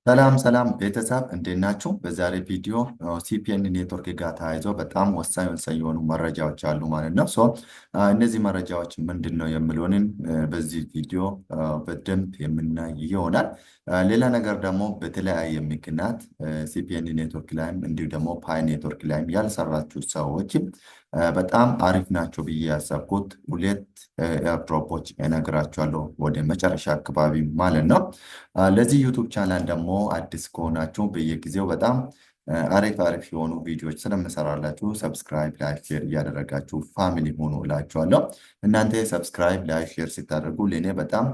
ሰላም ሰላም ቤተሰብ እንዴት ናችሁ? በዛሬ ቪዲዮ ሲፒኤን ኔትወርክ ጋር ተያይዞ በጣም ወሳኝ ወሳኝ የሆኑ መረጃዎች አሉ ማለት ነው። እነዚህ መረጃዎች ምንድን ነው የሚለውን በዚህ ቪዲዮ በደንብ የምናይ ይሆናል። ሌላ ነገር ደግሞ በተለያየ ምክንያት ሲፒኤን ኔትወርክ ላይም እንዲሁ ደግሞ ፓይ ኔትወርክ ላይም ያልሰራችሁ ሰዎች በጣም አሪፍ ናቸው ብዬ ያሰብኩት ሁለት ኤርድሮፖች እነግራችኋለሁ ወደ መጨረሻ አካባቢ ማለት ነው። ለዚህ ዩቱብ ቻናል ደግሞ አዲስ ከሆናችሁ በየጊዜው በጣም አሪፍ አሪፍ የሆኑ ቪዲዮዎች ስለምሰራላችሁ ሰብስክራይብ፣ ላይክ፣ ሼር እያደረጋችሁ ፋሚሊ ሆኑ እላችኋለሁ። እናንተ ሰብስክራይብ፣ ላይክ፣ ሼር ስታደርጉ ለእኔ በጣም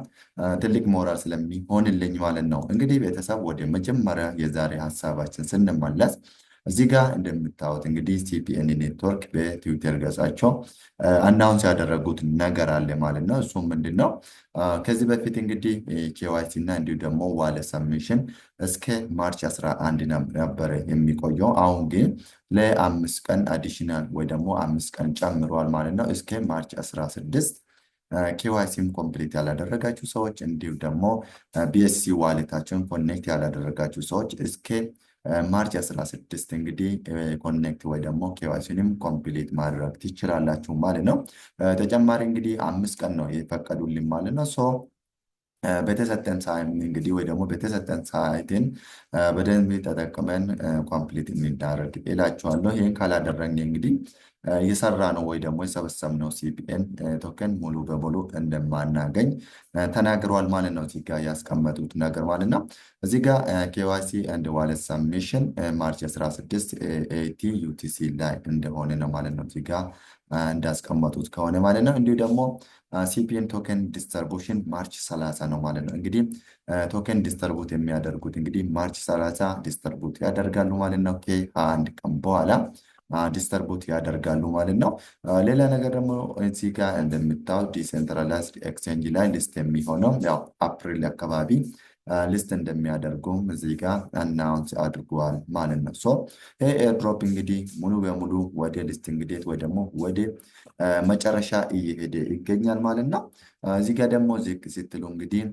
ትልቅ ሞራል ስለሚሆንልኝ ማለት ነው። እንግዲህ ቤተሰብ ወደ መጀመሪያ የዛሬ ሀሳባችን ስንመለስ እዚህ ጋር እንደምታዩት እንግዲህ ሲፒኤን ኔትወርክ በትዊተር ገጻቸው አናውንስ ያደረጉት ነገር አለ ማለት ነው። እሱም ምንድን ነው? ከዚህ በፊት እንግዲህ ኬዋይሲ እና እንዲሁ ደግሞ ዋሌት ሰብሚሽን እስከ ማርች 11 ነበረ የሚቆየው። አሁን ግን ለአምስት ቀን አዲሽናል ወይ ደግሞ 5 ቀን ጨምሯል ማለት ነው። እስከ ማርች 16 ኬዋይሲም ኮምፕሊት ያላደረጋችሁ ሰዎች እንዲሁ ደግሞ ቢኤስሲ ዋሌታቸውን ኮኔክት ያላደረጋችሁ ሰዎች እስከ ማርች 16 እንግዲህ ኮኔክት ወይ ደግሞ ኬዋይሲንም ኮምፕሊት ማድረግ ትችላላችሁ ማለት ነው። ተጨማሪ እንግዲህ 5 ቀን ነው የፈቀዱልን ማለት ነው። በተሰጠን ሰዓት እንግዲህ ወይ ደግሞ በተሰጠን ሰዓትን በደንብ ተጠቅመን ኮምፕሊት እንዳደርግ እላችኋለሁ። ይህን ካላደረግን እንግዲህ የሰራ ነው ወይ ደግሞ የሰበሰብነው ሲፒኤን ቶከን ሙሉ በሙሉ እንደማናገኝ ተናግረዋል ማለት ነው። እዚህ ጋር ያስቀመጡት ነገር ማለት ነው። እዚህ ጋር ኬዋይሲ አንድ ዋሌት ሰብሚሽን ማርች 16 ኤቲ ዩቲሲ ላይ እንደሆነ ነው ማለት ነው። እዚህ ጋር እንዳስቀመጡት ከሆነ ማለት ነው። እንዲሁ ደግሞ ሲፒኤን ቶከን ዲስተርቡሽን ማርች 30 ነው ማለት ነው። እንግዲህ ቶከን ዲስተርቡት የሚያደርጉት እንግዲህ ማርች 30 ዲስተርቡት ያደርጋሉ ማለት ነው። ከ1 ቀን በኋላ ዲስተርቡት ያደርጋሉ ማለት ነው። ሌላ ነገር ደግሞ እዚህ ጋር እንደምታዩት ዲሴንትራላይዝድ ኤክስቼንጅ ላይ ሊስት የሚሆነው ያው አፕሪል አካባቢ ሊስት እንደሚያደርጉም እዚህ ጋር አናውንስ አድርገዋል ማለት ነው። ይህ ኤርድሮፕ እንግዲህ ሙሉ በሙሉ ወደ ሊስቲንግ ዴት ወይ ደግሞ ወደ መጨረሻ እየሄደ ይገኛል ማለት ነው። እዚህ ጋር ደግሞ ዝቅ ስትሉ እንግዲህ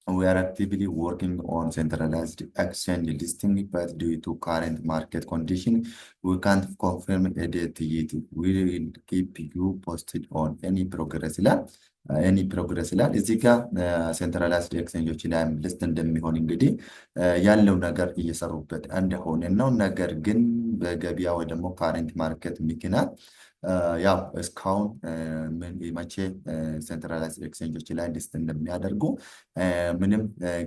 we are actively working on centralized exchange listing, but due to current market condition, we can't confirm a date yet. We will keep you posted on any progress ይላል። ኤኒ ፕሮግረስ ይላል። እዚህ ጋር ሴንትራላይዝድ ኤክስቼንጆች ላይ ሊስት እንደሚሆን እንግዲህ ያለው ነገር እየሰሩበት እንደሆነ ነው። ነገር ግን በገበያ ወይ ደግሞ ካረንት ማርኬት ምክንያት ያው እስካሁን መቼ ሴንትራላይዝድ ኤክስቼንጆች ላይ ሊስት እንደሚያደርጉ ምንም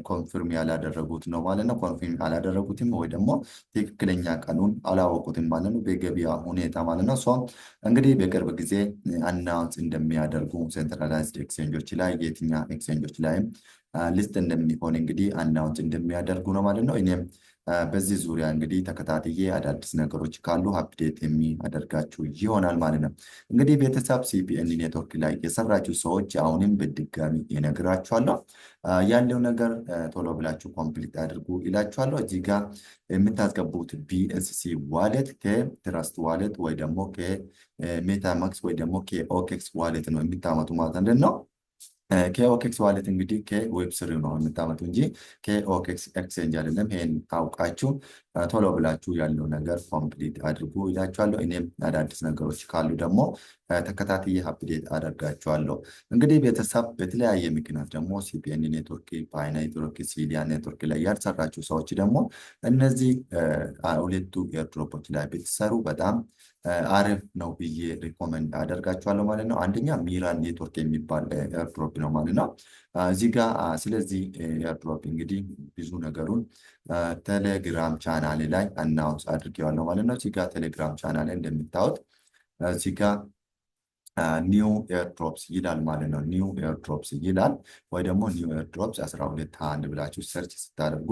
ኮንፊርም ያላደረጉት ነው ማለት ነው። ኮንፊርም አላደረጉትም ወይ ደግሞ ትክክለኛ ቀኑን አላወቁትም ማለት ነው፣ በገበያ ሁኔታ ማለት ነው። እንግዲህ በቅርብ ጊዜ አናውንስ እንደሚያደርጉ ሴንትራላይዝድ ኤክስቼንጆች ላይ የትኛ ኤክስቼንጆች ላይም ሊስት እንደሚሆን እንግዲህ አናውንስ እንደሚያደርጉ ነው ማለት ነው። እኔም በዚህ ዙሪያ እንግዲህ ተከታትዬ አዳዲስ ነገሮች ካሉ አፕዴት የሚያደርጋችሁ ይሆናል ማለት ነው። እንግዲህ ቤተሰብ ሲፒኤን ኔትወርክ ላይ የሰራችሁ ሰዎች አሁንም በድጋሚ ይነግራችኋለሁ። ያለው ነገር ቶሎ ብላችሁ ኮምፕሊት አድርጉ ይላችኋለሁ። እዚህ ጋር የምታስገቡት ቢኤስሲ ዋሌት ከትረስት ዋሌት ወይ ደግሞ ከሜታማክስ ወይ ደግሞ ከኦኬክስ ዋሌት ነው የሚታመጡ ማለት ነው። ከኦኬክስ ዋሌት እንግዲህ ከዌብ3 ነው የምታመጡ እንጂ ከኦኬክስ ኤክስቼንጅ አይደለም። ይሄን ታውቃችሁ ቶሎ ብላችሁ ያለው ነገር ኮምፕሊት አድርጉ ይላችኋለሁ። እኔም አዳዲስ ነገሮች ካሉ ደግሞ ተከታትዬ አፕዴት አደርጋችኋለሁ። እንግዲህ ቤተሰብ በተለያየ ምክንያት ደግሞ ሲፒኤን ኔትወርክ፣ ፓይ ኔትወርክ፣ ሲሊያ ኔትወርክ ላይ ያልሰራችሁ ሰዎች ደግሞ እነዚህ ሁለቱ ኤርድሮፖች ላይ ብትሰሩ በጣም አሪፍ ነው ብዬ ሪኮመንድ አደርጋችኋለሁ ማለት ነው። አንደኛ ሚራን ኔትወርክ የሚባል ኤርድሮፕ ነው ማለት ነው። እዚህ ጋር ስለዚህ ኤርድሮፕ እንግዲህ ብዙ ነገሩን ቴሌግራም ቻናል ላይ አናውንስ አድርጌዋለሁ ማለት ነው። እዚህ ጋር ቴሌግራም ቻናል ላይ እንደምታዩት እዚህ ጋር ኒው ኤርድሮፕስ ይላል ማለት ነው። ኒው ኤርድሮፕስ ይላል ወይ ደግሞ ኒው ኤርድሮፕስ 12 ብላችሁ ሰርች ስታደርጉ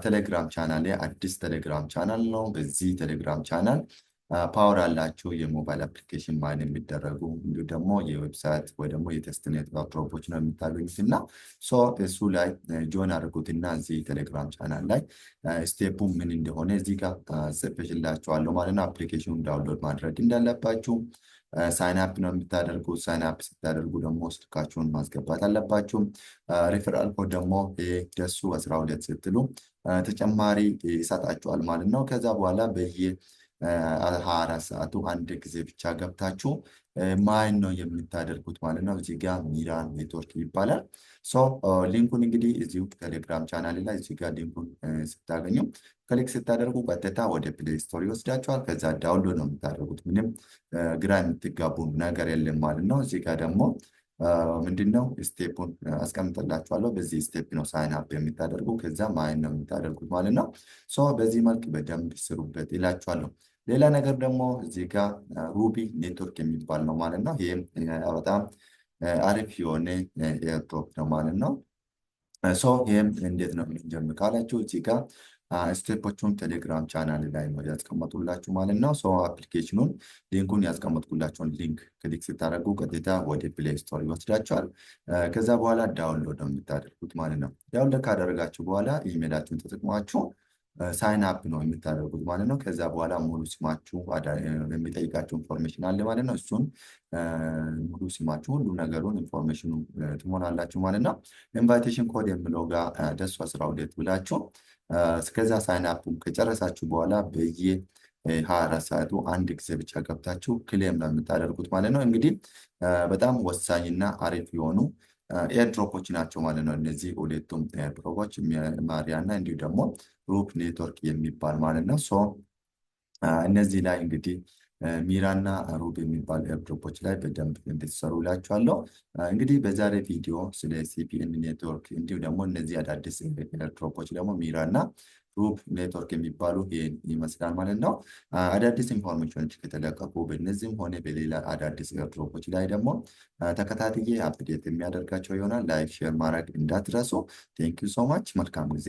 ቴሌግራም ቻናል ላይ አዲስ ቴሌግራም ቻናል ነው። በዚህ ቴሌግራም ቻናል ፓወር አላቸው የሞባይል አፕሊኬሽን ማይን የሚደረጉ እንዲሁ ደግሞ የዌብሳይት ወይ ደግሞ የቴስትኔት ኤርድሮፖች ነው የምታገኙት እና እሱ ላይ ጆን አድርጉትና እዚህ ቴሌግራም ቻናል ላይ ስቴፑ ምን እንደሆነ እዚህ ጋር ጽፌላችኋለሁ ማለት ነው። አፕሊኬሽኑን ዳውንሎድ ማድረግ እንዳለባችሁ ሳይን አፕ ነው የምታደርጉት። ሳይን አፕ ስታደርጉ ደግሞ ስልካችሁን ማስገባት አለባችሁ። ሪፈራል ኮድ ደግሞ ደሱ 12 ስትሉ ተጨማሪ ይሰጣችኋል ማለት ነው። ከዛ በኋላ በየ 24 ሰዓቱ አንድ ጊዜ ብቻ ገብታችሁ ማይን ነው የምታደርጉት ማለት ነው። እዚህ ጋር ሚራን ኔትወርክ ይባላል። ሶ ሊንኩን እንግዲህ እዚሁ ቴሌግራም ቻናል ላይ እዚህ ጋር ሊንኩን ስታገኙ ክሊክ ስታደርጉ ቀጥታ ወደ ፕሌይ ስቶር ይወስዳችኋል። ከዛ ዳውንሎድ ነው የምታደርጉት። ምንም ግራ የምትጋቡ ነገር የለም ማለት ነው። እዚህ ጋር ደግሞ ምንድነው ስቴፑን አስቀምጥላችኋለሁ። በዚህ ስቴፕ ነው ሳይን አፕ የምታደርጉ፣ ከዛ ማይን ነው የምታደርጉት ማለት ነው። ሶ በዚህ መልክ በደንብ ስሩበት ይላችኋለሁ። ሌላ ነገር ደግሞ እዚህ ጋር ሩቢ ኔትወርክ የሚባል ነው ማለት ነው። ይህም በጣም አሪፍ የሆነ ኤርድሮፕ ነው ማለት ነው። ሶ ይህም እንዴት ነው የምንጀምር ካላችሁ እዚህ ጋር ስቴፖቹን ቴሌግራም ቻናል ላይ ነው ያስቀመጡላችሁ ማለት ነው። ሶ አፕሊኬሽኑን ሊንኩን ያስቀመጥኩላችሁን ሊንክ ክሊክ ስታደርጉ ቀጥታ ወደ ፕሌይ ስቶር ይወስዳችኋል። ከዛ በኋላ ዳውንሎድ ነው የምታደርጉት ማለት ነው። ዳውንሎድ ካደረጋችሁ በኋላ ኢሜላችሁን ተጠቅማችሁ ሳይን አፕ ነው የምታደርጉት ማለት ነው። ከዛ በኋላ ሙሉ ስማችሁ የሚጠይቃችሁ ኢንፎርሜሽን አለ ማለት ነው። እሱን ሙሉ ስማችሁ ሁሉ ነገሩን ኢንፎርሜሽኑ ትሞላላችሁ ማለት ነው። ኢንቫይቴሽን ኮድ የሚለው ጋር ደሱ 12 ብላችሁ እስከዛ ሳይን አፕ ከጨረሳችሁ በኋላ በየ 24 ሰዓቱ አንድ ጊዜ ብቻ ገብታችሁ ክሌም ነው የምታደርጉት ማለት ነው። እንግዲህ በጣም ወሳኝና አሪፍ የሆኑ ኤርድሮፖች ናቸው ማለት ነው። እነዚህ ሁለቱም ኤርድሮፖች ማሪያ እና እንዲሁ ደግሞ ሩብ ኔትወርክ የሚባል ማለት ነው። ሶ እነዚህ ላይ እንግዲህ ሚራና ሩብ የሚባል ኤርድሮፖች ላይ በደንብ እንድትሰሩ እላችኋለሁ። እንግዲህ በዛሬ ቪዲዮ ስለ ሲፒኤን ኔትወርክ እንዲሁ ደግሞ እነዚህ አዳዲስ ኤርድሮፖች ደግሞ ሚራና ሩብ ኔትወርክ የሚባሉ ይህን ይመስላል ማለት ነው። አዳዲስ ኢንፎርሜሽኖች ከተለቀቁ በእነዚህም ሆነ በሌላ አዳዲስ ኤርድሮፖች ላይ ደግሞ ተከታትዬ አፕዴት የሚያደርጋቸው ይሆናል። ላይክ ሼር ማድረግ እንዳትረሱ። ቴንክ ዩ ሶ ማች። መልካም ጊዜ